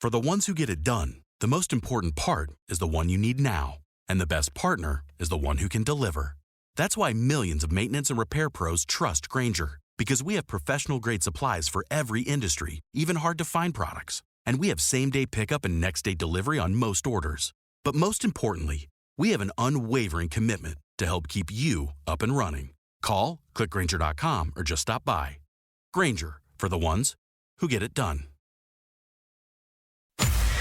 For the ones who get it done, the most important part is the one you need now. And the best partner is the one who can deliver. That's why millions of maintenance and repair pros trust Grainger, because we have professional-grade supplies for every industry, even hard-to-find products. And we have same-day pickup and next-day delivery on most orders. But most importantly, we have an unwavering commitment to help keep you up and running. Call, click Grainger.com, or just stop by. Grainger, for the ones who get it done.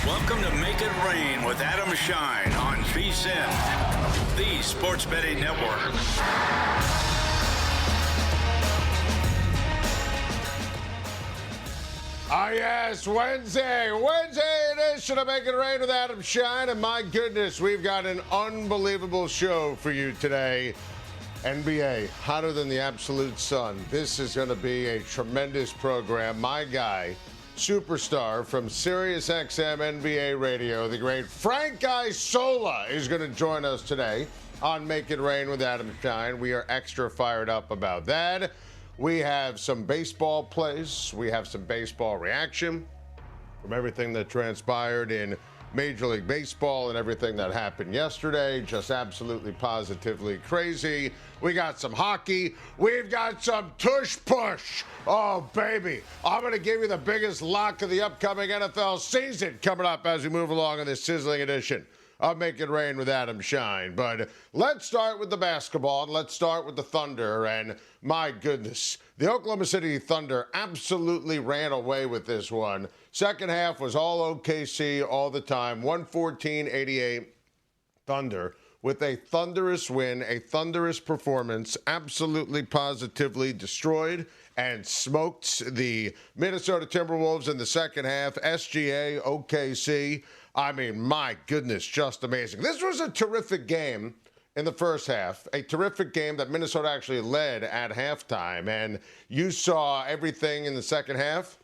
Welcome to Make It Rain with Adam Schein on VSiN, the sports betting network. Yes, Wednesday edition of Make It Rain with Adam Schein. And my goodness, we've got an unbelievable show for you today. NBA, hotter than the absolute sun. This is going to be a tremendous program. My guy, superstar from SiriusXM NBA Radio, the great Frank Isola, is going to join us today on Make It Rain with Adam Schein. We are extra fired up about that. We have some baseball plays. We have some baseball reaction from everything that transpired in Major League Baseball and everything that happened yesterday. Just absolutely positively crazy. We got some hockey. We've got some tush push. Oh, baby. I'm going to give you the biggest lock of the upcoming NFL season coming up as we move along in this sizzling edition of Make It Rain with Adam Schein. But let's start with the basketball, and let's start with the Thunder. And my goodness, the Oklahoma City Thunder absolutely ran away with this one. Second half was all OKC all the time, 114-88 Thunder, with a thunderous win, a thunderous performance, absolutely positively destroyed and smoked the Minnesota Timberwolves in the second half. SGA, OKC, I mean, my goodness, just amazing. This was a terrific game in the first half, a terrific game that Minnesota actually led at halftime, and you saw everything in the second half,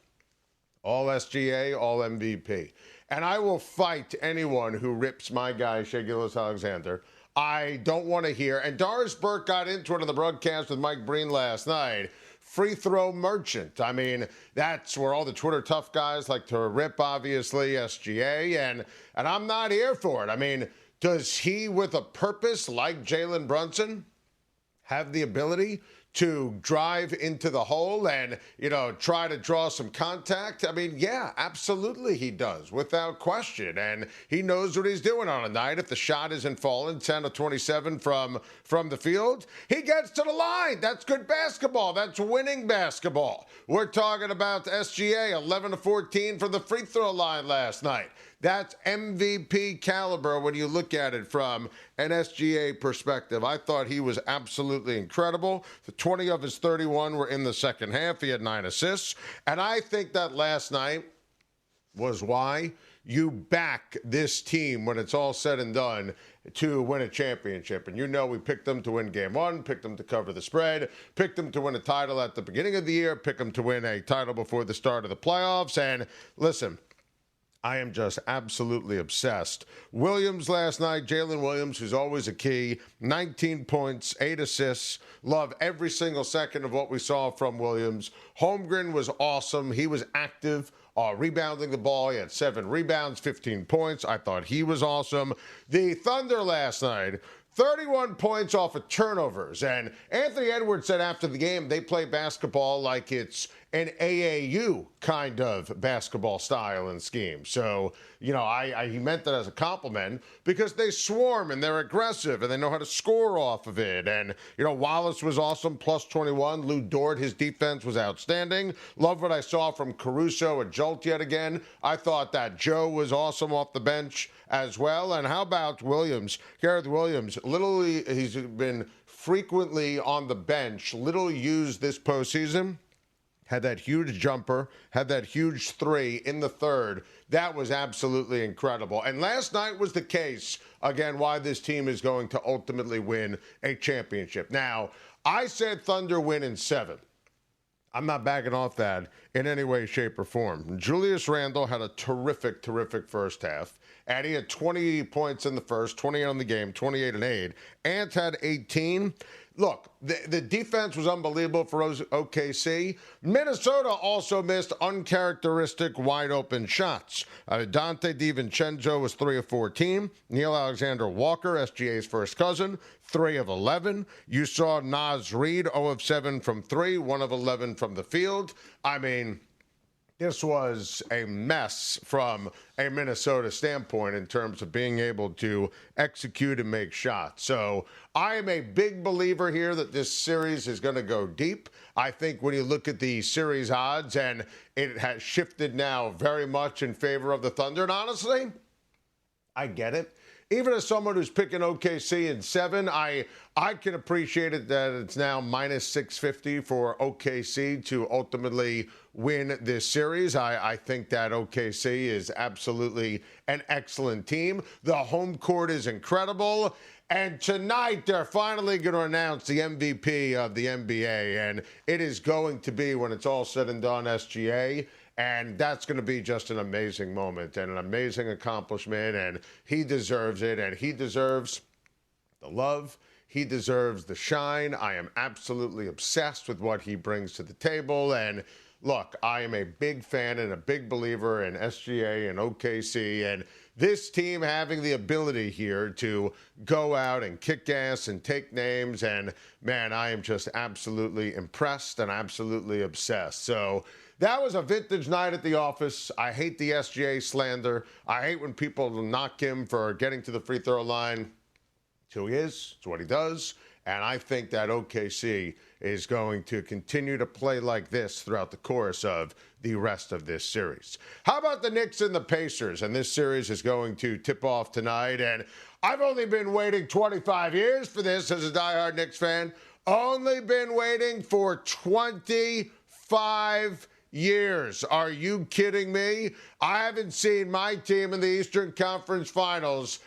all SGA, all MVP. And I will fight anyone who rips my guy, Shai Gilgeous-Alexander. I don't want to hear, and Doris Burke got into it on the broadcast with Mike Breen last night, free throw merchant. I mean, that's where all the Twitter tough guys like to rip, obviously, SGA, and I'm not here for it. I mean, does he, with a purpose like Jalen Brunson, have the ability to drive into the hole and, try to draw some contact? I mean, yeah, absolutely he does, without question. And he knows what he's doing on a night. If the shot isn't falling, 10 of 27 from the field, he gets to the line. That's good basketball. That's winning basketball. We're talking about SGA, 11 of 14 from the free throw line last night. That's MVP caliber when you look at it from an SGA perspective. I thought he was absolutely incredible. The 20 of his 31 were in the second half. He had 9 assists. And I think that last night was why you back this team when it's all said and done to win a championship. And we picked them to win game one, picked them to cover the spread, picked them to win a title at the beginning of the year, picked them to win a title before the start of the playoffs. And listen, I am just absolutely obsessed. Williams last night, Jalen Williams, who's always a key, 19 points, 8 assists. Love every single second of what we saw from Williams. Holmgren was awesome. He was active, rebounding the ball. He had 7 rebounds, 15 points. I thought he was awesome. The Thunder last night, 31 points off of turnovers. And Anthony Edwards said after the game they play basketball like it's an AAU kind of basketball style and scheme. So, he meant that as a compliment because they swarm and they're aggressive and they know how to score off of it. And, Wallace was awesome, plus 21. Lou Dort, his defense was outstanding. Love what I saw from Caruso, a jolt yet again. I thought that Joe was awesome off the bench as well. And how about Williams? Gareth Williams, literally, he's been frequently on the bench, little used this postseason. Had that huge jumper, had that huge 3 in the third. That was absolutely incredible. And last night was the case, again, why this team is going to ultimately win a championship. Now, I said Thunder win in 7. I'm not backing off that in any way, shape, or form. Julius Randle had a terrific first half, and he had 20 points in the first, 28 on the game, 28 and 8. Ant had 18. Look, the defense was unbelievable for OKC. Minnesota also missed uncharacteristic wide-open shots. Dante DiVincenzo was 3 of 14. Neil Alexander-Walker, SGA's first cousin, 3 of 11. You saw Naz Reid, 0 of 7 from 3, 1 of 11 from the field. I mean, this was a mess from a Minnesota standpoint in terms of being able to execute and make shots. So I am a big believer here that this series is going to go deep. I think when you look at the series odds, and it has shifted now very much in favor of the Thunder. And honestly, I get it. Even as someone who's picking OKC in 7, I can appreciate it that it's now minus 650 for OKC to ultimately win this series. I think that OKC is absolutely an excellent team. The home court is incredible. And tonight, they're finally going to announce the MVP of the NBA. And it is going to be, when it's all said and done, SGA. And that's going to be just an amazing moment and an amazing accomplishment. And he deserves it. And he deserves the love. He deserves the shine. I am absolutely obsessed with what he brings to the table. And look, I am a big fan and a big believer in SGA and OKC. And this team having the ability here to go out and kick ass and take names. And, man, I am just absolutely impressed and absolutely obsessed. So that was a vintage night at the office. I hate the SGA slander. I hate when people knock him for getting to the free throw line. It's who he is. It's what he does. And I think that OKC is going to continue to play like this throughout the course of the rest of this series. How about the Knicks and the Pacers? And this series is going to tip off tonight. And I've only been waiting 25 years for this as a diehard Knicks fan. Only been waiting for 25 years. Are you kidding me? I haven't seen my team in the Eastern Conference Finals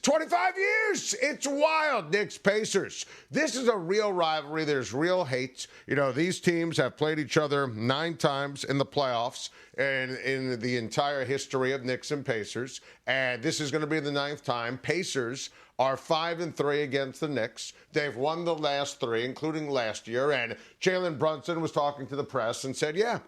25 years. It's wild. Knicks-Pacers. This is a real rivalry. There's real hate. You know, these teams have played each other 9 times in the playoffs and in the entire history of Knicks and Pacers. And this is going to be the 9th time. Pacers are 5-3 against the Knicks. They've won the last 3, including last year. And Jalen Brunson was talking to the press and said, yeah,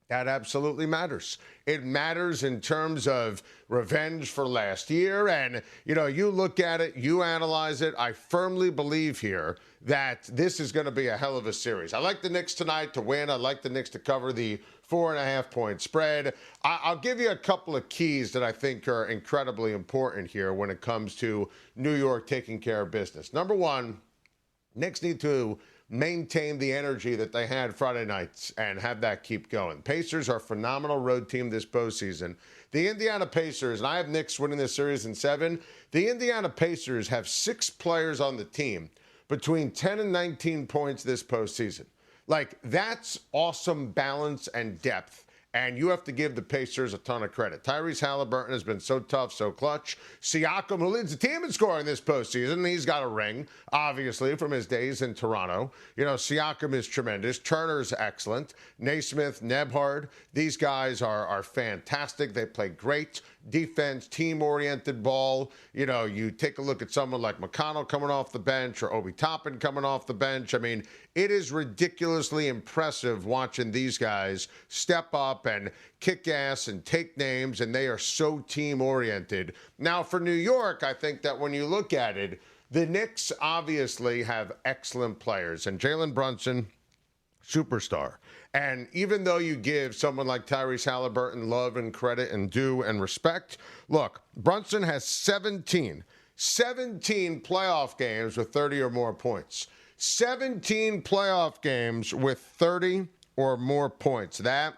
that absolutely matters. It matters in terms of revenge for last year. And, you know, you look at it, you analyze it. I firmly believe here that this is going to be a hell of a series. I like the Knicks tonight to win. I like the Knicks to cover the 4.5-point spread. I'll give you a couple of keys that I think are incredibly important here when it comes to New York taking care of business. Number one, Knicks need to maintain the energy that they had Friday nights and have that keep going. Pacers are a phenomenal road team this postseason. The Indiana Pacers, and I have Knicks winning this series in 7. The Indiana Pacers have 6 players on the team between 10 and 19 points this postseason. Like, that's awesome balance and depth. And you have to give the Pacers a ton of credit. Tyrese Halliburton has been so tough, so clutch. Siakam, who leads the team in scoring this postseason, he's got a ring, obviously, from his days in Toronto. You know, Siakam is tremendous. Turner's excellent. Naismith, Nebhard, these guys are fantastic. They play great defense, team-oriented ball. You know, you take a look at someone like McConnell coming off the bench or Obi Toppin coming off the bench. I mean, it is ridiculously impressive watching these guys step up and kick ass and take names, and they are so team-oriented. Now, for New York, I think that when you look at it, the Knicks obviously have excellent players, and Jalen Brunson, superstar. And even though you give someone like Tyrese Halliburton love and credit and due and respect, look, Brunson has 17 playoff games with 30 or more points. 17 playoff games with 30 or more points. That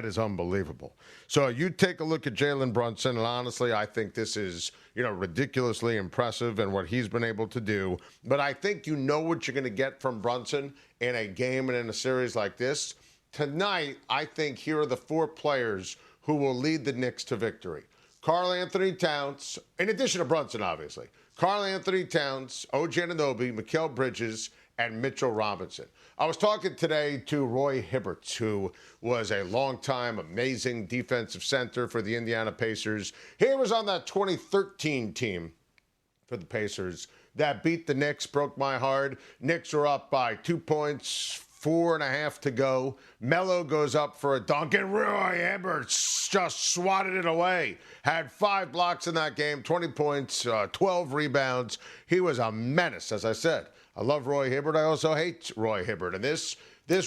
is unbelievable. So you take a look at Jalen Brunson, and honestly, I think this is, you know, ridiculously impressive and what he's been able to do. But I think you know what you're going to get from Brunson in a game and in a series like this. Tonight, I think here are the 4 players who will lead the Knicks to victory. Karl-Anthony Towns, in addition to Brunson, obviously. Karl-Anthony Towns, OG Anunoby, Mikal Bridges, and Mitchell Robinson. I was talking today to Roy Hibbert, who was a longtime amazing defensive center for the Indiana Pacers. He was on that 2013 team for the Pacers that beat the Knicks, broke my heart. Knicks are up by 2 points, 4.5 to go. Melo goes up for a dunk, and Roy Hibbert just swatted it away. Had 5 blocks in that game, 20 points, 12 rebounds. He was a menace, as I said. I love Roy Hibbert. I also hate Roy Hibbert. And this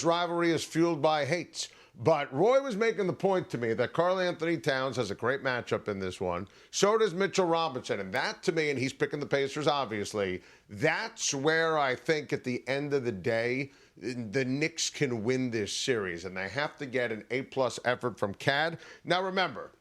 rivalry is fueled by hates. But Roy was making the point to me that Karl-Anthony Towns has a great matchup in this one. So does Mitchell Robinson. And that, to me, and he's picking the Pacers, obviously, that's where I think at the end of the day, the Knicks can win this series. And they have to get an A-plus effort from CAD. Now, remember,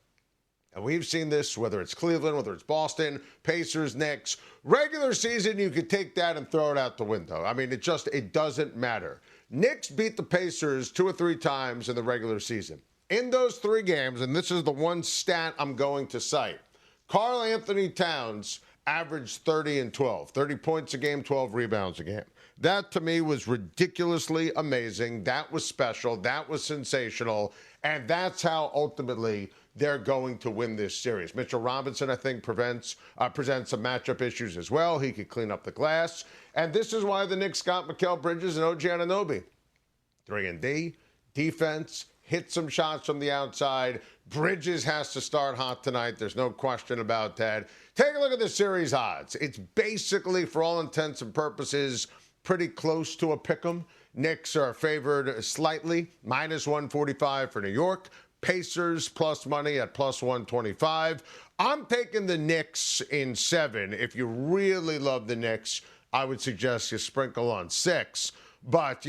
and we've seen this, whether it's Cleveland, whether it's Boston, Pacers, Knicks. Regular season, you could take that and throw it out the window. I mean, it doesn't matter. Knicks beat the Pacers 2 or 3 times in the regular season. In those 3 games, and this is the one stat I'm going to cite, Karl-Anthony Towns averaged 30 and 12. 30 points a game, 12 rebounds a game. That, to me, was ridiculously amazing. That was special. That was sensational. And that's how, ultimately, they're going to win this series. Mitchell Robinson, I think, presents some matchup issues as well. He could clean up the glass. And this is why the Knicks got Mikal Bridges and OG Anunoby. 3-and-D, defense, hit some shots from the outside. Bridges has to start hot tonight. There's no question about that. Take a look at the series odds. It's basically, for all intents and purposes, pretty close to a pick'em. Knicks are favored slightly, minus 145 for New York. Pacers plus money at plus 125. I'm taking the Knicks in 7. If you really love the Knicks, I would suggest you sprinkle on 6. But,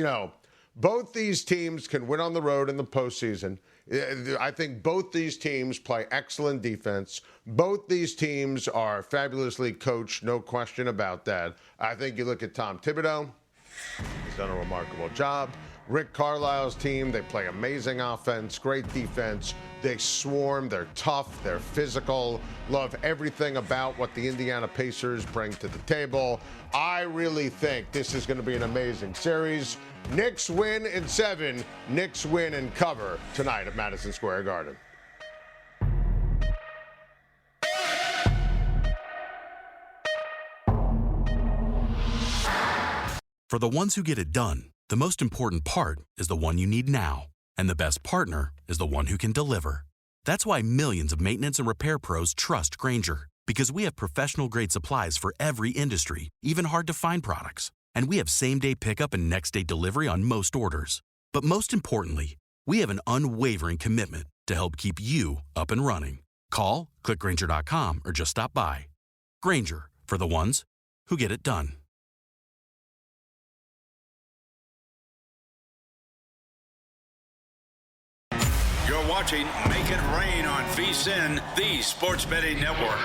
both these teams can win on the road in the postseason. I think both these teams play excellent defense. Both these teams are fabulously coached, no question about that. I think you look at Tom Thibodeau. He's done a remarkable job. Rick Carlisle's team, they play amazing offense, great defense. They swarm, they're tough, they're physical. Love everything about what the Indiana Pacers bring to the table. I really think this is going to be an amazing series. Knicks win in 7. Knicks win and cover tonight at Madison Square Garden. For the ones who get it done, the most important part is the one you need now. And the best partner is the one who can deliver. That's why millions of maintenance and repair pros trust Grainger, because we have professional-grade supplies for every industry, even hard-to-find products. And we have same-day pickup and next-day delivery on most orders. But most importantly, we have an unwavering commitment to help keep you up and running. Call, click Grainger.com, or just stop by. Grainger, for the ones who get it done. You're watching Make It Rain on VSiN, the Sports Betting Network.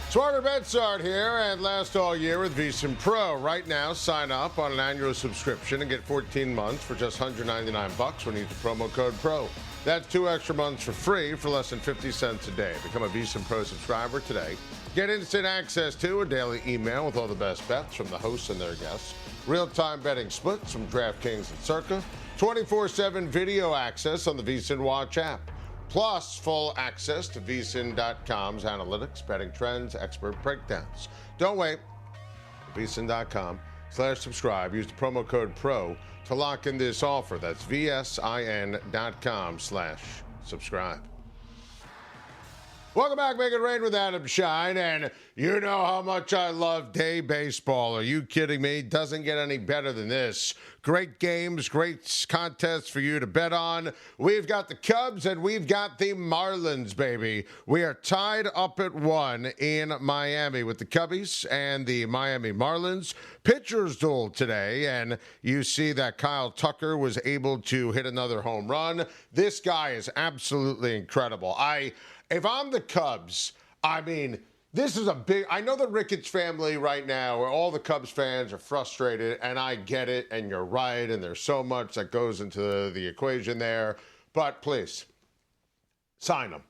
Smarter Bets start here and last all year with VSiN Pro. Right now, sign up on an annual subscription and get 14 months for just $199 when you use the promo code PRO. That's 2 extra months for free for less than 50 cents a day. Become a VSiN Pro subscriber today. Get instant access to a daily email with all the best bets from the hosts and their guests. Real-time betting splits from DraftKings and Circa. 24/7 video access on the VSiN Watch app. Plus, full access to VSiN.com's analytics, betting trends, expert breakdowns. Don't wait. VSiN.com/subscribe. Use the promo code PRO to lock in this offer. That's VSIN.com/subscribe. Welcome back, Make It Rain with Adam Schein, and you know how much I love day baseball. Are you kidding me? Doesn't get any better than this. Great games, great contests for you to bet on. We've got the Cubs and we've got the Marlins, baby. We are tied up at 1 in Miami with the Cubbies and the Miami Marlins. Pitchers duel today, and you see that Kyle Tucker was able to hit another home run. This guy is absolutely incredible. If I'm the Cubs, I mean, this is a big... I know the Ricketts family right now, where all the Cubs fans are frustrated, and I get it, and you're right, and there's so much that goes into the equation there. But please, sign them.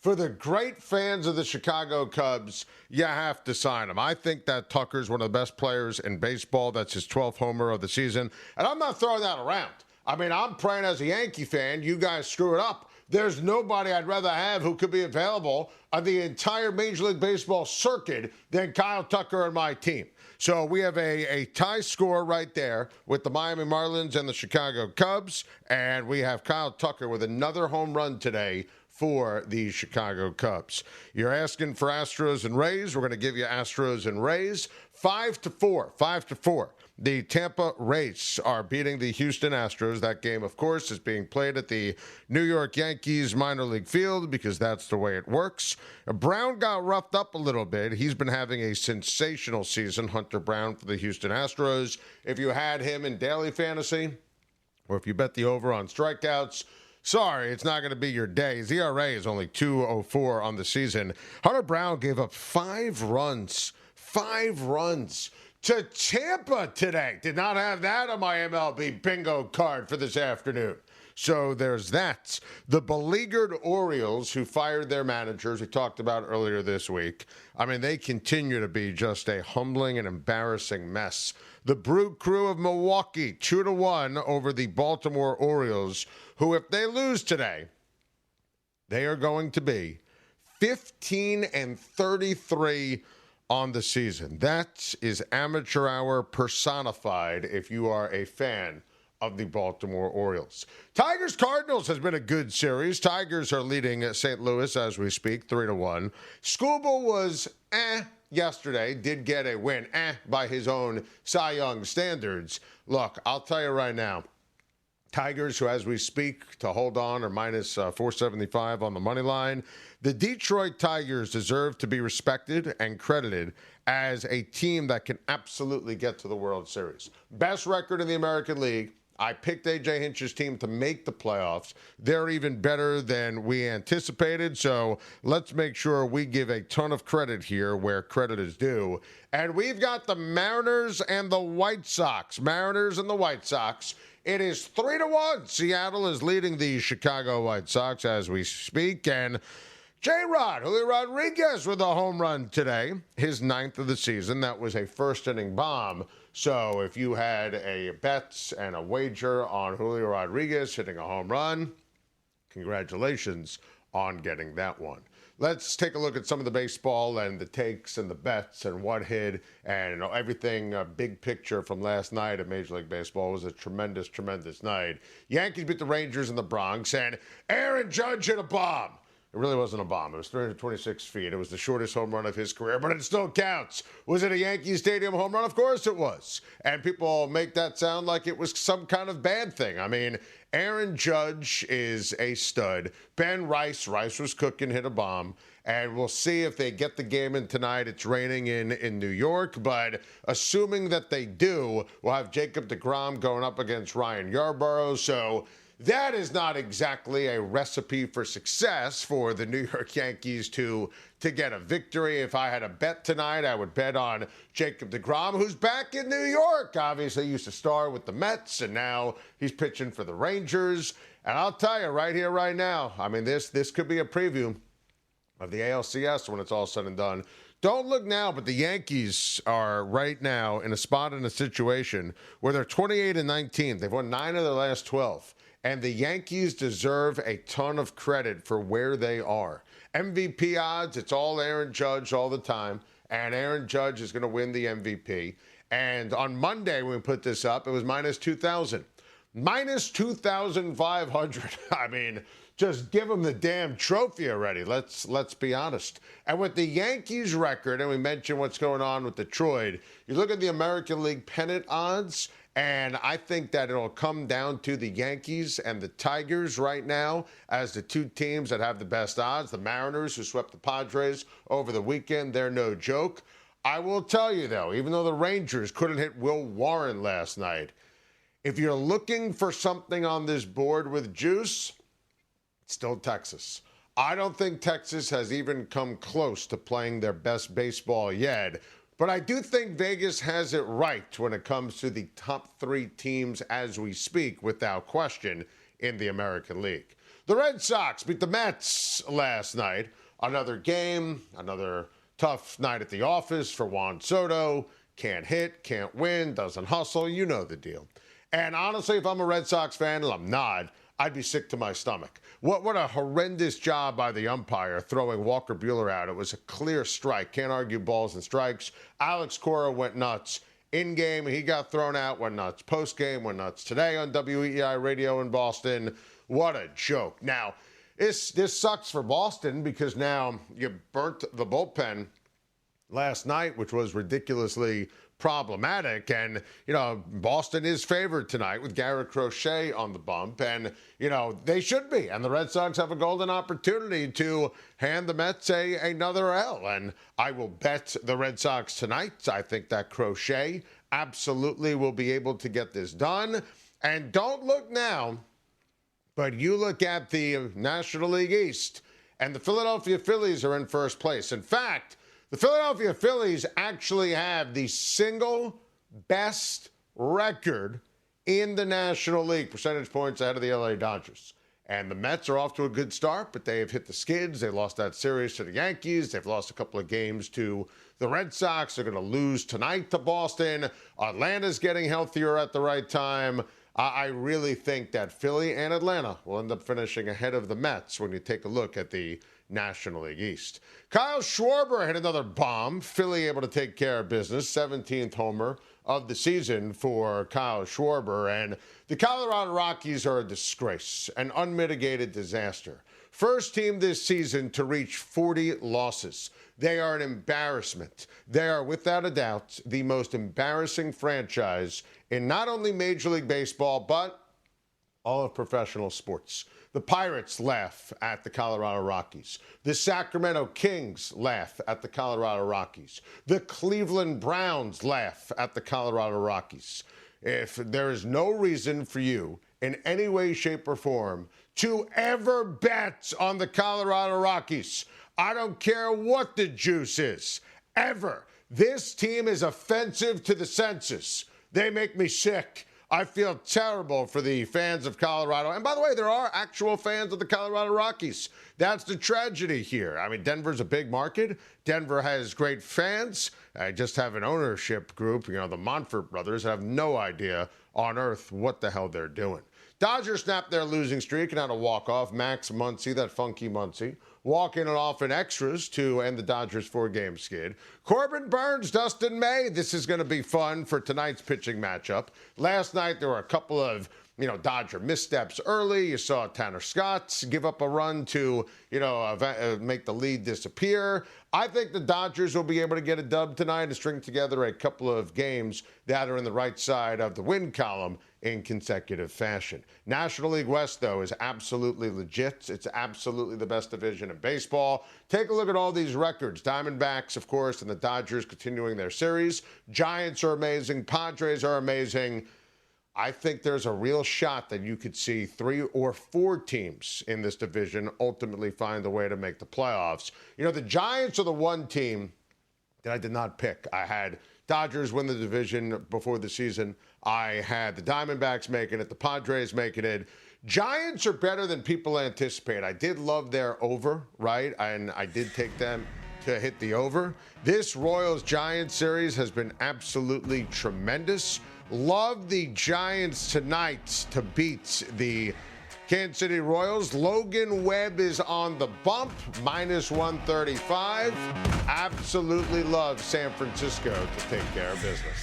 For the great fans of the Chicago Cubs, you have to sign him. I think that Tucker's one of the best players in baseball. That's his 12th homer of the season. And I'm not throwing that around. I mean, I'm praying as a Yankee fan, you guys screw it up. There's nobody I'd rather have who could be available on the entire Major League Baseball circuit than Kyle Tucker and my team. So we have a tie score right there with the Miami Marlins and the Chicago Cubs. And we have Kyle Tucker with another home run today for the Chicago Cubs. You're asking for Astros and Rays. We're going to give you Astros and Rays. 5-4. 5-4. The Tampa Rays are beating the Houston Astros. That game, of course, is being played at the New York Yankees minor league field because that's the way it works. Brown got roughed up a little bit. He's been having a sensational season, Hunter Brown, for the Houston Astros. If you had him in daily fantasy, or if you bet the over on strikeouts, sorry, it's not going to be your day. His ERA is only 2.04 on the season. Hunter Brown gave up 5 runs. 5 runs to Tampa today. Did not have that on my MLB bingo card for this afternoon. So there's that. The beleaguered Orioles, who fired their managers, we talked about earlier this week. I mean, they continue to be just a humbling and embarrassing mess. The Brew Crew of Milwaukee, 2-1 over the Baltimore Orioles, who, if they lose today, they are going to be 15-33 on the season. That is amateur hour personified if you are a fan of the Baltimore Orioles. Tigers-Cardinals has been a good series. Tigers are leading St. Louis as we speak, 3-1. Skubal was yesterday, did get a win by his own Cy Young standards. Look, I'll tell you right now, Tigers, who as we speak to hold on, are minus 475 on the money line. The Detroit Tigers deserve to be respected and credited as a team that can absolutely get to the World Series. Best record in the American League. I picked A.J. Hinch's team to make the playoffs. They're even better than we anticipated, so let's make sure we give a ton of credit here where credit is due. And we've got the Mariners and the White Sox. Mariners and the White Sox. It is 3-1. Seattle is leading the Chicago White Sox as we speak, and J-Rod, Julio Rodriguez with a home run today, his 9th of the season. That was a first-inning bomb. So if you had a bet and a wager on Julio Rodriguez hitting a home run, congratulations on getting that one. Let's take a look at some of the baseball and the takes and the bets and what hit and everything, big picture from last night of Major League Baseball. It was a tremendous, tremendous night. Yankees beat the Rangers in the Bronx, and Aaron Judge hit a bomb. It really wasn't a bomb. It was 326 feet. It was the shortest home run of his career, but it still counts. Was it a Yankee Stadium home run? Of course it was. And people make that sound like it was some kind of bad thing. I mean, Aaron Judge is a stud. Ben Rice was cooking, hit a bomb. And we'll see if they get the game in tonight. It's raining in New York, but assuming that they do, we'll have Jacob deGrom going up against Ryan Yarbrough. So that is not exactly a recipe for success for the New York Yankees to get a victory. If I had a bet tonight, I would bet on Jacob deGrom, who's back in New York. Obviously, he used to star with the Mets, and now he's pitching for the Rangers. And I'll tell you right here, right now, I mean, this could be a preview of the ALCS when it's all said and done. Don't look now, but the Yankees are right now in a situation where they're 28-19. They've won 9 of their last 12. And the Yankees deserve a ton of credit for where they are. MVP odds, it's all Aaron Judge all the time. And Aaron Judge is going to win the MVP. And on Monday, when we put this up, it was minus 2,000. Minus 2,500. I mean, just give them the damn trophy already. Let's be honest. And with the Yankees record, and we mentioned what's going on with Detroit, you look at the American League pennant odds, and I think that it'll come down to the Yankees and the Tigers right now as the two teams that have the best odds. The Mariners, who swept the Padres over the weekend, they're no joke. I will tell you, though, even though the Rangers couldn't hit Will Warren last night, if you're looking for something on this board with juice, it's still Texas. I don't think Texas has even come close to playing their best baseball yet. But I do think Vegas has it right when it comes to the top 3 teams as we speak, without question, in the American League. The Red Sox beat the Mets last night. Another game, another tough night at the office for Juan Soto. Can't hit, can't win, doesn't hustle. You know the deal. And honestly, if I'm a Red Sox fan, and I'm not, I'd be sick to my stomach. What a horrendous job by the umpire throwing Walker Buehler out. It was a clear strike. Can't argue balls and strikes. Alex Cora went nuts. In-game, he got thrown out, went nuts. Post-game, went nuts. Today on WEEI Radio in Boston, what a joke. Now, this sucks for Boston because now you burnt the bullpen last night, which was ridiculously problematic. And, Boston is favored tonight with Garrett Crochet on the bump. And, they should be. And the Red Sox have a golden opportunity to hand the Mets another L. And I will bet the Red Sox tonight. I think that Crochet absolutely will be able to get this done. And don't look now, but you look at the National League East, and the Philadelphia Phillies are in first place. In fact, the Philadelphia Phillies actually have the single best record in the National League, percentage points ahead of the LA Dodgers. And the Mets are off to a good start, but they have hit the skids. They lost that series to the Yankees. They've lost a couple of games to the Red Sox. They're going to lose tonight to Boston. Atlanta's getting healthier at the right time. I really think that Philly and Atlanta will end up finishing ahead of the Mets when you take a look at the National League East. Kyle Schwarber hit another bomb. Philly able to take care of business. 17th homer of the season for Kyle Schwarber. And the Colorado Rockies are a disgrace, an unmitigated disaster. First team this season to reach 40 losses. They are an embarrassment. They are, without a doubt, the most embarrassing franchise in not only Major League Baseball, but all of professional sports. The Pirates laugh at the Colorado Rockies. The Sacramento Kings laugh at the Colorado Rockies. The Cleveland Browns laugh at the Colorado Rockies. If there is no reason for you in any way, shape, or form to ever bet on the Colorado Rockies, I don't care what the juice is, ever. This team is offensive to the senses. They make me sick. I feel terrible for the fans of Colorado. And by the way, there are actual fans of the Colorado Rockies. That's the tragedy here. I mean, Denver's a big market. Denver has great fans. I just have an ownership group, the Monfort brothers, have no idea on earth what the hell they're doing. Dodgers snapped their losing streak and had a walk-off. Max Muncy, that funky Muncy, walking it off in extras to end the Dodgers' four-game skid. Corbin Burns, Dustin May. This is going to be fun for tonight's pitching matchup. Last night, there were a couple of, Dodger missteps early. You saw Tanner Scott give up a run to, make the lead disappear. I think the Dodgers will be able to get a dub tonight and string together a couple of games that are in the right side of the win column in consecutive fashion. National League West, though, is absolutely legit. It's absolutely the best division in baseball. Take a look at all these records. Diamondbacks, of course, and the Dodgers continuing their series. Giants are amazing. Padres are amazing. I think there's a real shot that you could see 3 or 4 teams in this division ultimately find a way to make the playoffs. The Giants are the one team that I did not pick. I had Dodgers win the division before the season. I had the Diamondbacks making it, the Padres making it. Giants are better than people anticipate. I did love their over, right? And I did take them to hit the over. This Royals-Giants series has been absolutely tremendous. Love the Giants tonight to beat the Kansas City Royals. Logan Webb is on the bump, -135. Absolutely love San Francisco to take care of business.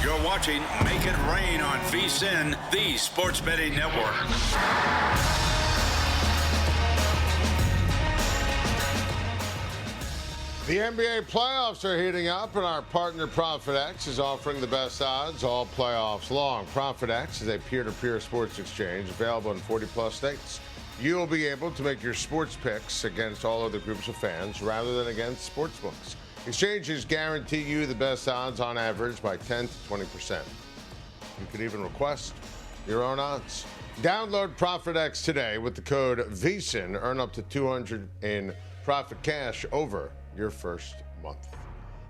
You're watching Make It Rain on VSiN, the sports betting network. The NBA playoffs are heating up, and our partner ProfitX is offering the best odds all playoffs long. ProfitX is a peer-to-peer sports exchange available in 40-plus states. You'll be able to make your sports picks against all other groups of fans rather than against sportsbooks. Exchanges guarantee you the best odds on average by 10 to 20%. You could even request your own odds. Download ProfitX today with the code VSiN. Earn up to $200 in profit cash over your first month.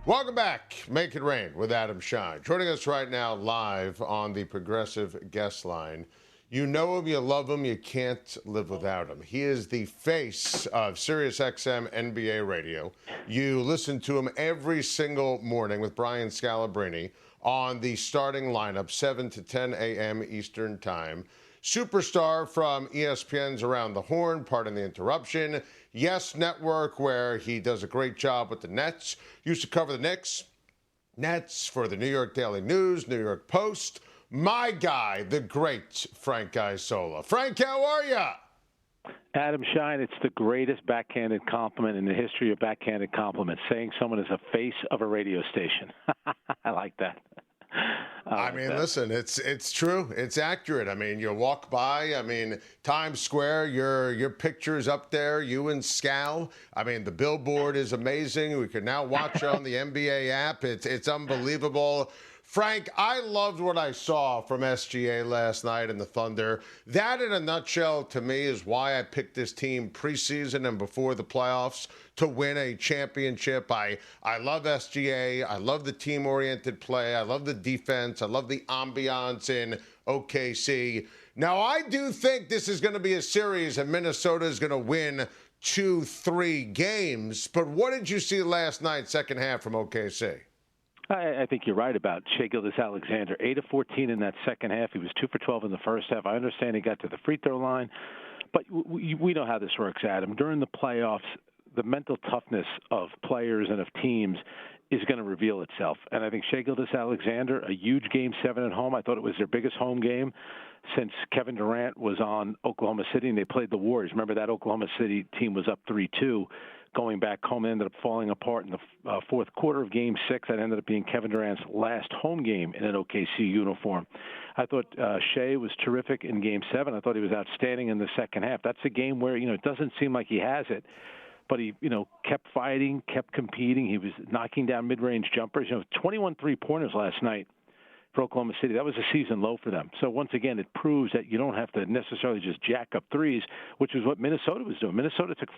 Welcome back. Make It Rain with Adam Schein. Joining us right now live on the Progressive guest line. You know him, you love him, you can't live without him. He is the face of SiriusXM NBA radio. You listen to him every single morning with Brian Scalabrine on the starting lineup, 7 to 10 a.m. Eastern Time. Superstar from ESPN's Around the Horn, pardon the interruption. Yes Network, where he does a great job with the Nets. Used to cover the Knicks, Nets for the New York Daily News, New York Post. My guy, the great Frank Isola. Frank, how are you? Adam Schein, it's the greatest backhanded compliment in the history of backhanded compliments, saying someone is a face of a radio station. I like that. I mean, listen, it's true. It's accurate. I mean, you walk by, Times Square, your picture's up there, you and Scal. I mean, the billboard is amazing. We can now watch on the NBA app. It's unbelievable. Frank, I loved what I saw from SGA last night in the Thunder. That, in a nutshell, to me, is why I picked this team preseason and before the playoffs to win a championship. I love SGA. I love the team-oriented play. I love the defense. I love the ambiance in OKC. Now, I do think this is going to be a series and Minnesota is going to win 2-3 games. But what did you see last night, second half, from OKC? I think you're right about Shai Gilgeous-Alexander. 8 of 14 in that second half. He was 2 for 12 in the first half. I understand he got to the free throw line, but we know how this works, Adam. During the playoffs, the mental toughness of players and of teams is going to reveal itself. And I think Shai Gilgeous-Alexander, a huge Game 7 at home. I thought it was their biggest home game since Kevin Durant was on Oklahoma City and they played the Warriors. Remember, that Oklahoma City team was up 3-2. Going back home, ended up falling apart in the fourth quarter of Game 6. That ended up being Kevin Durant's last home game in an OKC uniform. I thought Shai was terrific in Game 7. I thought he was outstanding in the second half. That's a game where, it doesn't seem like he has it, but he, kept fighting, kept competing. He was knocking down mid-range jumpers. 21 three-pointers last night for Oklahoma City. That was a season low for them. So once again, it proves that you don't have to necessarily just jack up threes, which is what Minnesota was doing. Minnesota took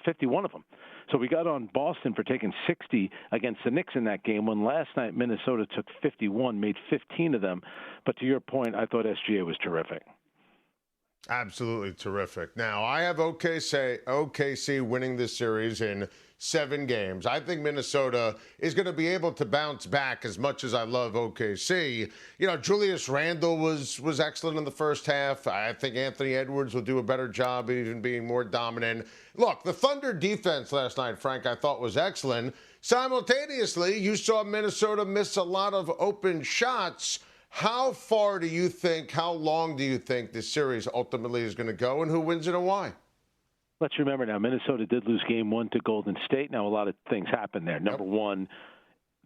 51 of them. So we got on Boston for taking 60 against the Knicks in that game, when last night Minnesota took 51, made 15 of them. But to your point, I thought SGA was terrific. Absolutely terrific. Now, I have OKC winning this series in 7 games. I think Minnesota is going to be able to bounce back as much as I love OKC. Julius Randle was excellent in the first half. I think Anthony Edwards will do a better job, even being more dominant. Look, the Thunder defense last night, Frank, I thought was excellent. Simultaneously, you saw Minnesota miss a lot of open shots. How long do you think this series ultimately is going to go, and who wins it and why? Let's remember now, Minnesota did lose Game 1 to Golden State. Now, a lot of things happened there. Number one,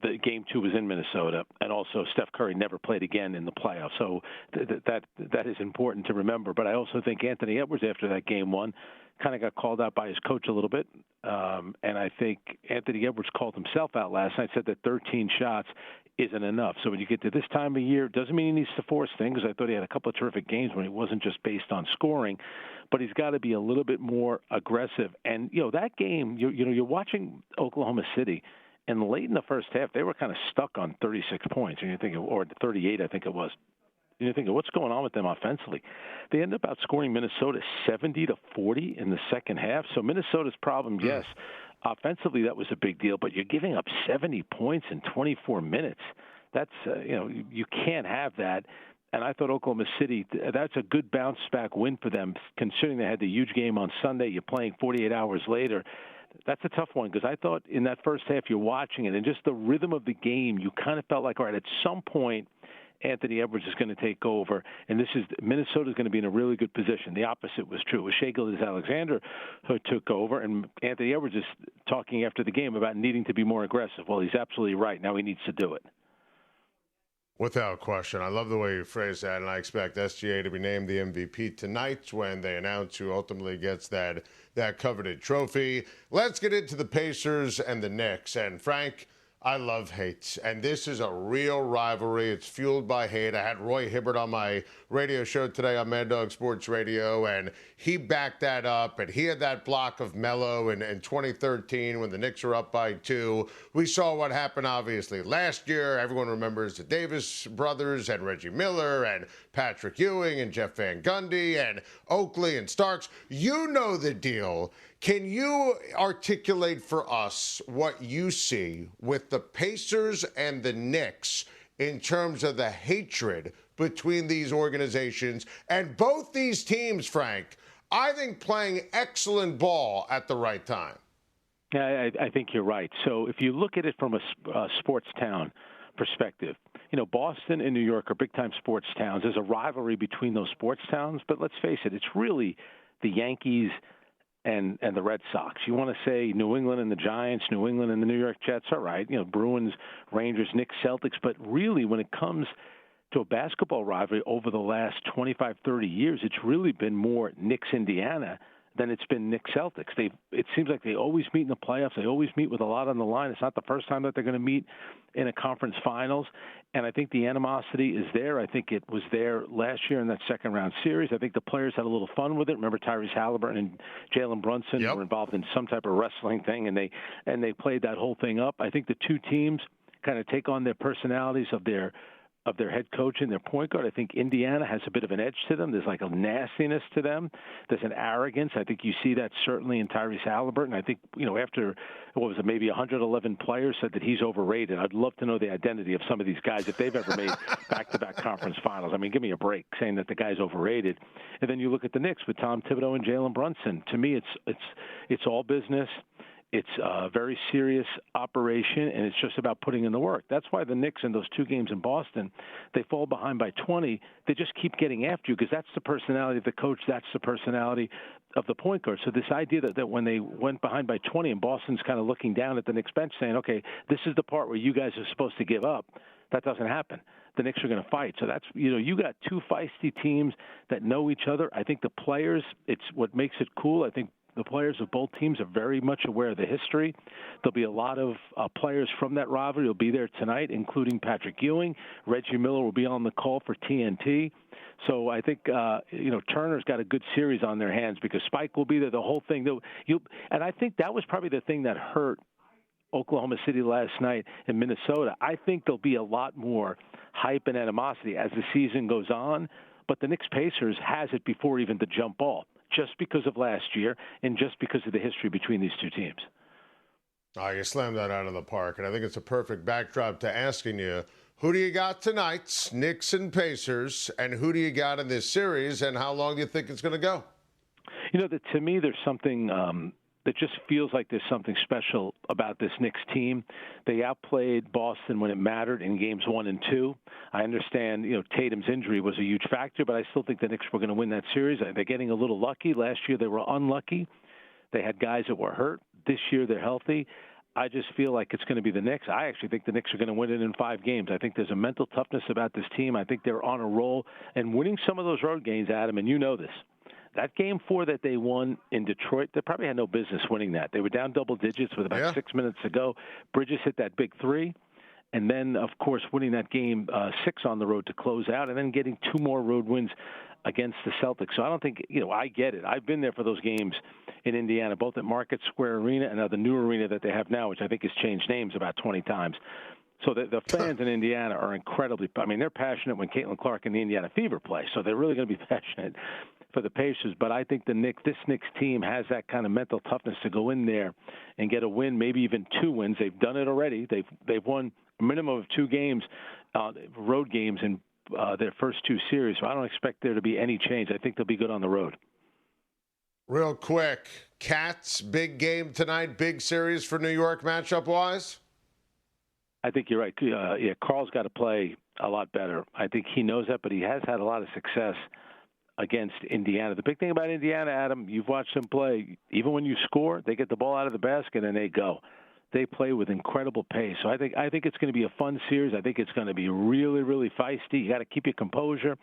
the Game 2 was in Minnesota, and also Steph Curry never played again in the playoffs. So that is important to remember. But I also think Anthony Edwards, after that Game 1, kind of got called out by his coach a little bit. And I think Anthony Edwards called himself out last night, said that 13 shots isn't enough. So when you get to this time of year, it doesn't mean he needs to force things. I thought he had a couple of terrific games when it wasn't just based on scoring, but he's got to be a little bit more aggressive. And, that game, you're watching Oklahoma City, and late in the first half, they were kind of stuck on 36 points, and you're thinking, or 38, I think it was. And you're thinking, what's going on with them offensively? They end up outscoring Minnesota 70-40 in the second half. So Minnesota's problem, yes, offensively that was a big deal, but you're giving up 70 points in 24 minutes. That's, you can't have that. And I thought Oklahoma City, that's a good bounce-back win for them, considering they had the huge game on Sunday. You're playing 48 hours later. That's a tough one, because I thought in that first half you're watching it, and just the rhythm of the game, you kind of felt like, all right, at some point Anthony Edwards is going to take over, and Minnesota's going to be in a really good position. The opposite was true. It was Shai Gilgeous-Alexander who took over, and Anthony Edwards is talking after the game about needing to be more aggressive. Well, he's absolutely right. Now he needs to do it. Without question. I love the way you phrase that, and I expect SGA to be named the MVP tonight when they announce who ultimately gets that coveted trophy. Let's get into the Pacers and the Knicks. And Frank, I love hate, and this is a real rivalry. It's fueled by hate. I had Roy Hibbert on my radio show today on Mad Dog Sports Radio, and he backed that up, and he had that block of Melo in 2013 when the Knicks were up by 2. We saw what happened, obviously. Last year, everyone remembers the Davis brothers and Reggie Miller and Patrick Ewing and Jeff Van Gundy and Oakley and Starks. You know the deal. Can you articulate for us what you see with the Pacers and the Knicks in terms of the hatred between these organizations? And both these teams, Frank, I think playing excellent ball at the right time. Yeah, I think you're right. So if you look at it from a sports town perspective, Boston and New York are big-time sports towns. There's a rivalry between those sports towns, but let's face it, it's really the Yankees and the Red Sox. You want to say New England and the Giants, New England and the New York Jets, all right, Bruins, Rangers, Knicks, Celtics, but really when it comes to a basketball rivalry over the last 25, 30 years, it's really been more Knicks-Indiana than it's been Knicks-Celtics. It seems like they always meet in the playoffs. They always meet with a lot on the line. It's not the first time that they're going to meet in a conference finals, and I think the animosity is there. I think it was there last year in that second-round series. I think the players had a little fun with it. Remember Tyrese Halliburton and Jalen Brunson were involved in some type of wrestling thing, and they played that whole thing up. I think the two teams kind of take on their personalities of their head coach and their point guard. I think Indiana has a bit of an edge to them. There's like a nastiness to them. There's an arrogance. I think you see that certainly in Tyrese Halliburton. I think, after, maybe 111 players said that he's overrated. I'd love to know the identity of some of these guys if they've ever made back-to-back conference finals. I mean, give me a break saying that the guy's overrated. And then you look at the Knicks with Tom Thibodeau and Jalen Brunson. To me, it's all business. It's a very serious operation, and it's just about putting in the work. That's why the Knicks in those 2 games in Boston, they fall behind by 20. They just keep getting after you because that's the personality of the coach. That's the personality of the point guard. So this idea that when they went behind by 20 and Boston's kind of looking down at the Knicks bench saying, okay, this is the part where you guys are supposed to give up, that doesn't happen. The Knicks are going to fight. So that's, you got 2 feisty teams that know each other. I think the players, it's what makes it cool. I think the players of both teams are very much aware of the history. There'll be a lot of players from that rivalry who'll be there tonight, including Patrick Ewing. Reggie Miller will be on the call for TNT. So I think, Turner's got a good series on their hands because Spike will be there, the whole thing. And I think that was probably the thing that hurt Oklahoma City last night in Minnesota. I think there'll be a lot more hype and animosity as the season goes on. But the Knicks-Pacers has it before even the jump ball, just because of last year and just because of the history between these two teams. Oh, you slammed that out of the park, and I think it's a perfect backdrop to asking you, who do you got tonight, Knicks and Pacers, and who do you got in this series, and how long do you think it's going to go? To me, there's something that just feels like there's something special about this Knicks team. They outplayed Boston when it mattered in games 1 and 2. I understand, Tatum's injury was a huge factor, but I still think the Knicks were going to win that series. They're getting a little lucky. Last year they were unlucky. They had guys that were hurt. This year they're healthy. I just feel like it's going to be the Knicks. I actually think the Knicks are going to win it in 5 games. I think there's a mental toughness about this team. I think they're on a roll. And winning some of those road games, Adam, and you know this, that game 4 that they won in Detroit, they probably had no business winning that. They were down double digits with about 6 minutes to go. Bridges hit that big 3. And then, of course, winning that game 6 on the road to close out, and then getting 2 more road wins against the Celtics. So I don't think, I get it. I've been there for those games in Indiana, both at Market Square Arena and the new arena that they have now, which I think has changed names about 20 times. So the fans in Indiana are incredibly, they're passionate when Caitlin Clark and the Indiana Fever play. So they're really going to be passionate for the Pacers. But I think this Knicks team has that kind of mental toughness to go in there and get a win, maybe even 2 wins. They've done it already. They've won a minimum of 2 games, road games in their first 2 series. So I don't expect there to be any change. I think they'll be good on the road. Real quick, Cats, big game tonight, big series for New York matchup-wise? I think you're right. Carl's got to play a lot better. I think he knows that, but he has had a lot of success against Indiana. The big thing about Indiana, Adam, you've watched them play. Even when you score, they get the ball out of the basket and they go. They play with incredible pace. So I think it's going to be a fun series. I think it's going to be really, really feisty. You got to keep your composure.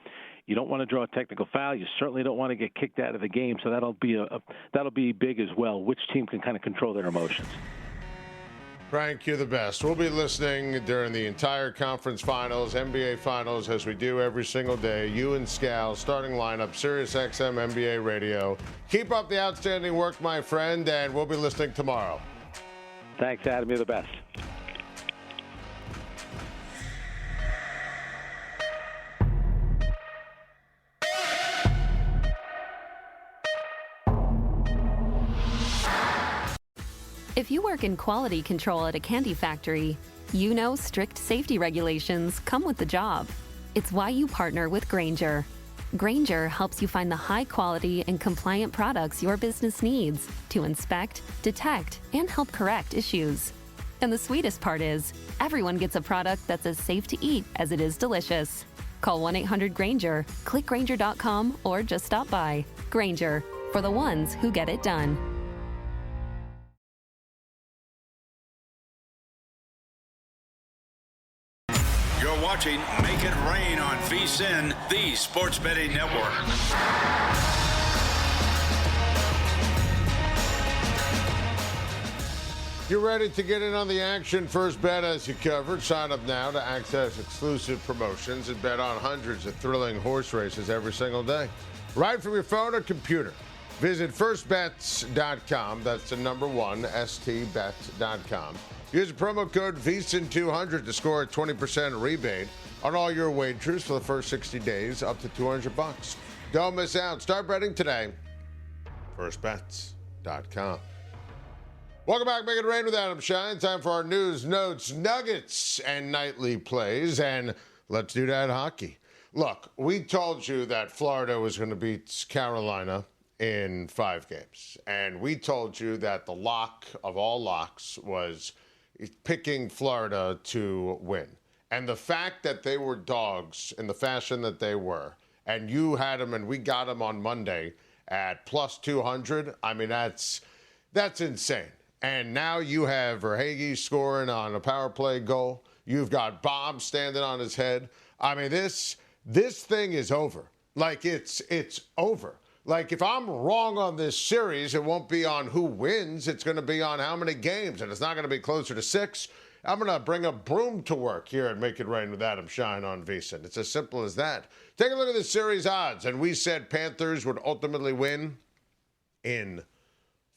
You don't want to draw a technical foul. You certainly don't want to get kicked out of the game. So that'll be big as well. Which team can kind of control their emotions? Frank, you're the best. We'll be listening during the entire conference finals, NBA finals, as we do every single day. You and Scal, starting lineup, SiriusXM NBA radio. Keep up the outstanding work, my friend, and we'll be listening tomorrow. Thanks, Adam. You're the best. If you work in quality control at a candy factory, you know strict safety regulations come with the job. It's why you partner with Grainger. Grainger helps you find the high quality and compliant products your business needs to inspect, detect, and help correct issues. And the sweetest part is, everyone gets a product that's as safe to eat as it is delicious. Call 1-800-GRAINGER, click Grainger.com, or just stop by. Grainger, for the ones who get it done. You're watching Make It Rain on VSiN, the sports betting network. You're ready to get in on the action. First bet as you covered. Sign up now to access exclusive promotions and bet on hundreds of thrilling horse races every single day. Right from your phone or computer. Visit firstbets.com. That's the number one, stbets.com. Use the promo code VSiN200 to score a 20% rebate on all your wagers for the first 60 days, up to $200. Don't miss out. Start betting today. Firstbets.com. Welcome back, Make It Rain with Adam Schein. Time for our news, notes, nuggets, and nightly plays. And let's do that hockey. Look, we told you that Florida was going to beat Carolina in 5 games. And we told you that the lock of all locks was picking Florida to win. And the fact that they were dogs in the fashion that they were, and you had them and we got them on Monday at plus 200, I mean, that's insane. And now you have Verhaeghe scoring on a power play goal. You've got Bob standing on his head. I mean, this thing is over. Like, it's over. Like, if I'm wrong on this series, it won't be on who wins. It's going to be on how many games, and it's not going to be closer to 6. I'm going to bring a broom to work here and Make It Rain with Adam Schein on VSiN. It's as simple as that. Take a look at the series odds, and we said Panthers would ultimately win in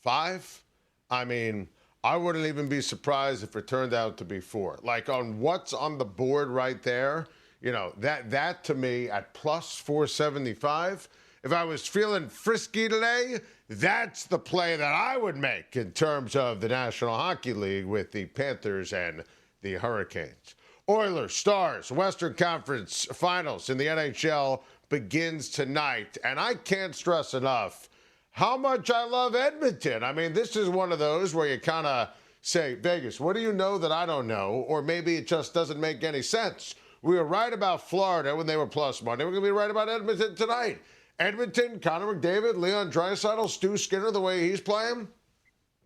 5. I mean, I wouldn't even be surprised if it turned out to be 4. Like, on what's on the board right there, you know, that to me at plus 475, if I was feeling frisky today, that's the play that I would make in terms of the National Hockey League with the Panthers and the Hurricanes. Oilers, Stars, Western Conference Finals in the NHL begins tonight. And I can't stress enough how much I love Edmonton. I mean, this is one of those where you kind of say, Vegas, what do you know that I don't know? Or maybe it just doesn't make any sense. We were right about Florida when they were plus money. We're going to be right about Edmonton tonight. Edmonton, Connor McDavid, Leon Draisaitl, Stu Skinner, the way he's playing,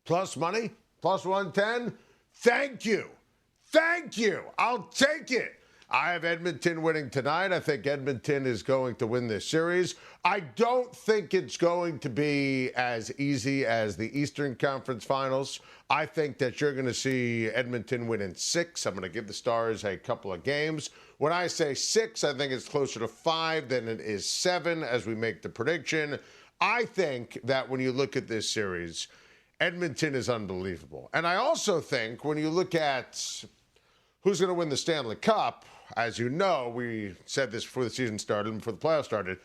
plus money, plus 110. Thank you. Thank you. I'll take it. I have Edmonton winning tonight. I think Edmonton is going to win this series. I don't think it's going to be as easy as the Eastern Conference Finals. I think that you're going to see Edmonton win in 6. I'm going to give the Stars a couple of games. When I say 6, I think it's closer to 5 than it is 7 as we make the prediction. I think that when you look at this series, Edmonton is unbelievable. And I also think when you look at who's going to win the Stanley Cup, as you know, we said this before the season started and before the playoffs started,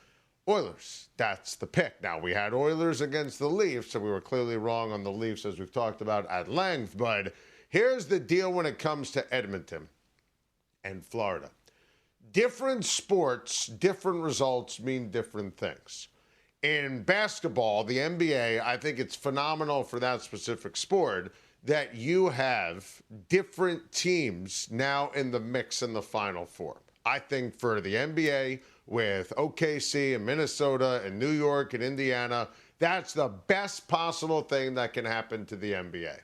Oilers. That's the pick. Now, we had Oilers against the Leafs, so we were clearly wrong on the Leafs, as we've talked about at length. But here's the deal when it comes to Edmonton and Florida. Different sports, different results mean different things. In basketball, the NBA, I think it's phenomenal for that specific sport that you have different teams now in the mix in the Final Four. I think for the NBA, with OKC and Minnesota and New York and Indiana, that's the best possible thing that can happen to the NBA.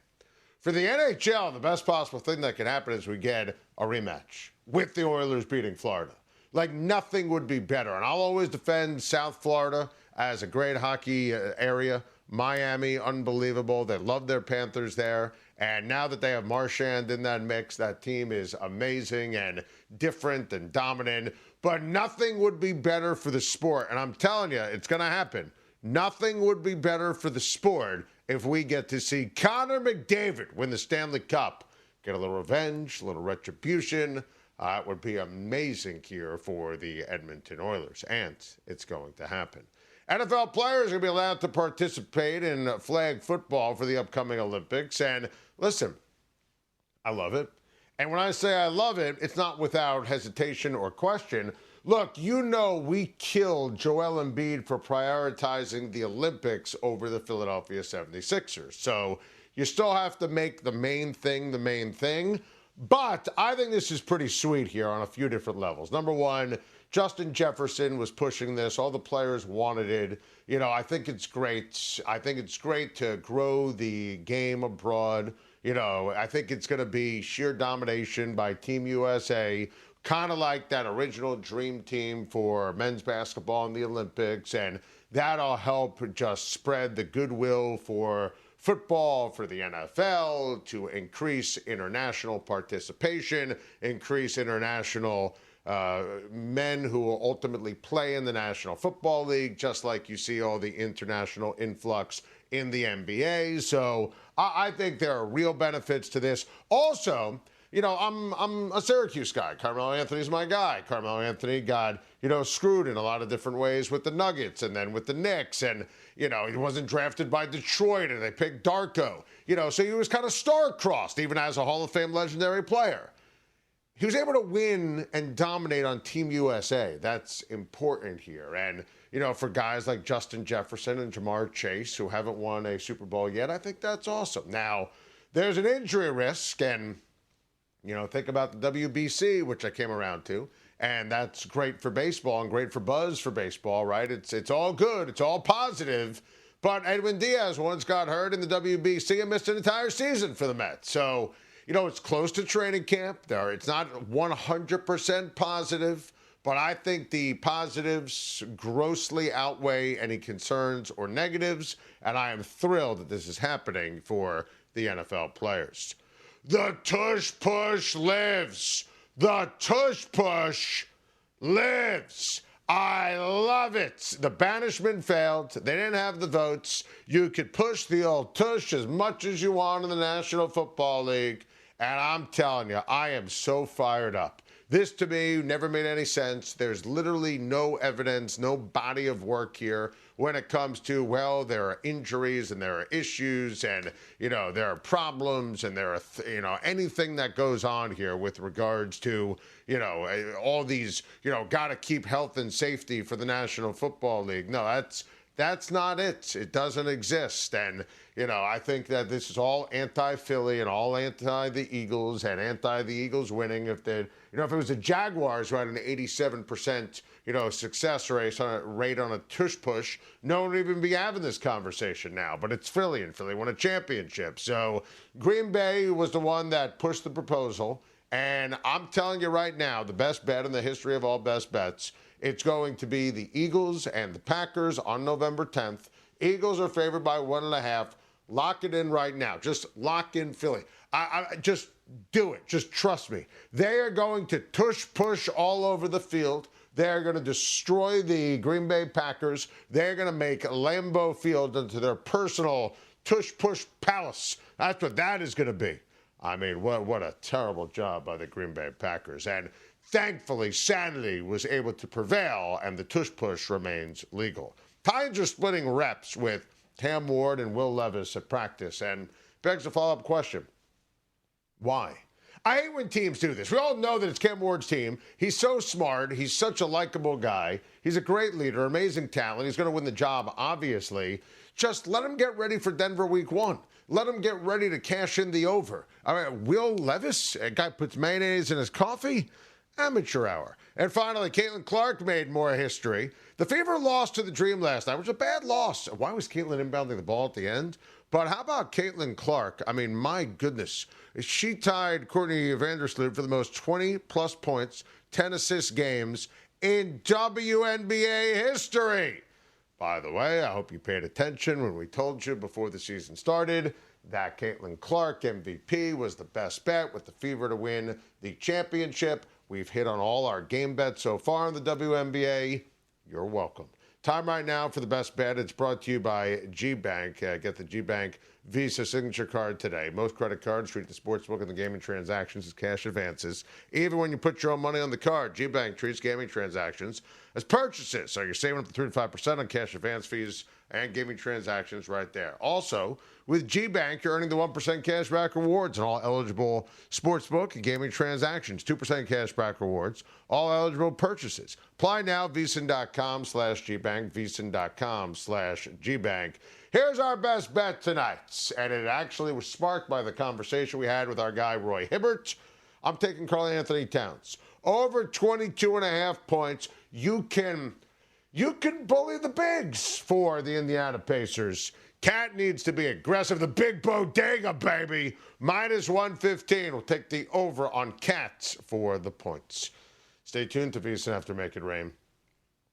For the NHL, the best possible thing that can happen is we get a rematch with the Oilers beating Florida. Like, nothing would be better. And I'll always defend South Florida as a great hockey area. Miami, unbelievable. They love their Panthers there. And now that they have Marchand in that mix, that team is amazing and different and dominant. But nothing would be better for the sport. And I'm telling you, it's going to happen. Nothing would be better for the sport if we get to see Connor McDavid win the Stanley Cup. Get a little revenge, a little retribution. It would be amazing here for the Edmonton Oilers. And it's going to happen. NFL players are going to be allowed to participate in flag football for the upcoming Olympics. And listen, I love it. And when I say I love it, it's not without hesitation or question. Look, you know we killed Joel Embiid for prioritizing the Olympics over the Philadelphia 76ers. So you still have to make the main thing the main thing. But I think this is pretty sweet here on a few different levels. Number one, Justin Jefferson was pushing this. All the players wanted it. You know, I think it's great. I think it's great to grow the game abroad. You know, I think it's going to be sheer domination by Team USA, kind of like that original dream team for men's basketball in the Olympics. And that'll help just spread the goodwill for football, for the NFL, to increase international participation, increase international men who will ultimately play in the National Football League, just like you see all the international influx in the NBA. So I think there are real benefits to this. Also, you know, I'm a Syracuse guy. Carmelo Anthony's my guy. Carmelo Anthony got, you know, screwed in a lot of different ways with the Nuggets and then with the Knicks. And, you know, he wasn't drafted by Detroit and they picked Darko. You know, so he was kind of star-crossed, even as a Hall of Fame legendary player. He was able to win and dominate on Team USA. That's important here. And, you know, for guys like Justin Jefferson and Jamar Chase, who haven't won a Super Bowl yet, I think that's awesome. Now, there's an injury risk, and, you know, think about the WBC, which I came around to, and that's great for baseball and great for buzz for baseball, right? It's all good. It's all positive. But Edwin Diaz once got hurt in the WBC and missed an entire season for the Mets. So, you know, it's close to training camp. It's not 100% positive, but I think the positives grossly outweigh any concerns or negatives, and I am thrilled that this is happening for the NFL players. The tush push lives. The tush push lives. I love it. The banishment failed. They didn't have the votes. You could push the old tush as much as you want in the National Football League. And I'm telling you, I am so fired up. This, to me, never made any sense. There's literally no evidence, no body of work here when it comes to, well, there are injuries and there are issues and, you know, there are problems and there are, you know, anything that goes on here with regards to, you know, all these, you know, got to keep health and safety for the National Football League. No, that's not it. It doesn't exist. And, you know, I think that this is all anti-Philly and all anti the Eagles and anti the Eagles winning. If they, you know, if it was the Jaguars who had an 87%, you know, success rate on a tush push, no one would even be having this conversation now. But it's Philly, and Philly won a championship. So Green Bay was the one that pushed the proposal. And I'm telling you right now, the best bet in the history of all best bets, it's going to be the Eagles and the Packers on November 10th. Eagles are favored by 1.5. Lock it in right now. Just lock in Philly. I just do it. Just trust me. They are going to tush push all over the field. They're going to destroy the Green Bay Packers. They're going to make Lambeau Field into their personal tush push palace. That's what that is going to be. I mean, what a terrible job by the Green Bay Packers. And thankfully, sanity was able to prevail, and the tush push remains legal. Titans are splitting reps with Cam Ward and Will Levis at practice, and begs a follow-up question. Why? I hate when teams do this. We all know that it's Cam Ward's team. He's so smart. He's such a likable guy. He's a great leader, amazing talent. He's going to win the job, obviously. Just let him get ready for Denver week 1. Let him get ready to cash in the over. All right, Will Levis, a guy puts mayonnaise in his coffee? Amateur hour. And finally, Caitlin Clark made more history. The Fever lost to the Dream last night, which was a bad loss. Why was Caitlin inbounding the ball at the end? But how about Caitlin Clark? I mean, my goodness. She tied Courtney Vandersloot for the most 20-plus points, 10 assist games in WNBA history. By the way, I hope you paid attention when we told you before the season started that Caitlin Clark, MVP, was the best bet with the Fever to win the championship. We've hit on all our game bets so far in the WNBA. You're welcome. Time right now for the best bet. It's brought to you by G-Bank. Get the G-Bank Visa Signature Card today. Most credit cards treat the sportsbook and the gaming transactions as cash advances. Even when you put your own money on the card, G-Bank treats gaming transactions as purchases. So you're saving up to 35% on cash advance fees and gaming transactions right there. Also, with G-Bank, you're earning the 1% cash back rewards on all eligible sportsbook and gaming transactions. 2% cash back rewards, all eligible purchases. Apply now, VSiN.com/GBank, VSiN.com/GBank. Here's our best bet tonight, and it actually was sparked by the conversation we had with our guy, Roy Hibbert. I'm taking Karl-Anthony Towns. Over 22.5 points. You can bully the bigs for the Indiana Pacers. Cat needs to be aggressive. The big bodega, baby. -115. We'll take the over on Cats for the points. Stay tuned to VSiN after Make It Rain.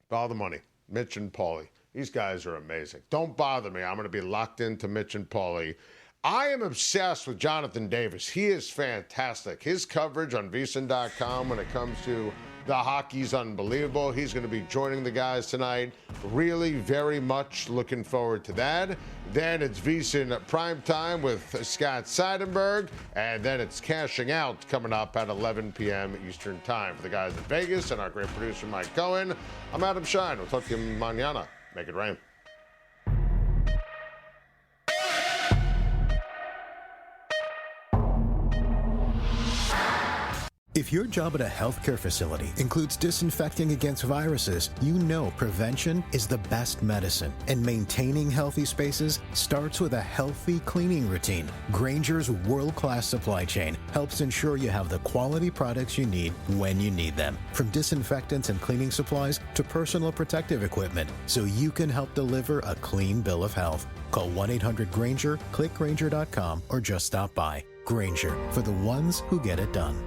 Follow the money. Mitch and Paulie. These guys are amazing. Don't bother me. I'm going to be locked into Mitch and Paulie. I am obsessed with Jonathan Davis. He is fantastic. His coverage on VSiN.com when it comes to the hockey's unbelievable. He's going to be joining the guys tonight. Really very much looking forward to that. Then it's VSiN Prime Time with Scott Seidenberg. And then it's Cashing Out coming up at 11 p.m. Eastern Time. For the guys in Vegas and our great producer, Mike Cohen, I'm Adam Schein. We'll talk to you mañana. Make it rain. If your job at a healthcare facility includes disinfecting against viruses, you know prevention is the best medicine. And maintaining healthy spaces starts with a healthy cleaning routine. Grainger's world-class supply chain helps ensure you have the quality products you need when you need them. From disinfectants and cleaning supplies to personal protective equipment, so you can help deliver a clean bill of health. Call 1-800-GRAINGER, click Grainger.com, or just stop by. Grainger, for the ones who get it done.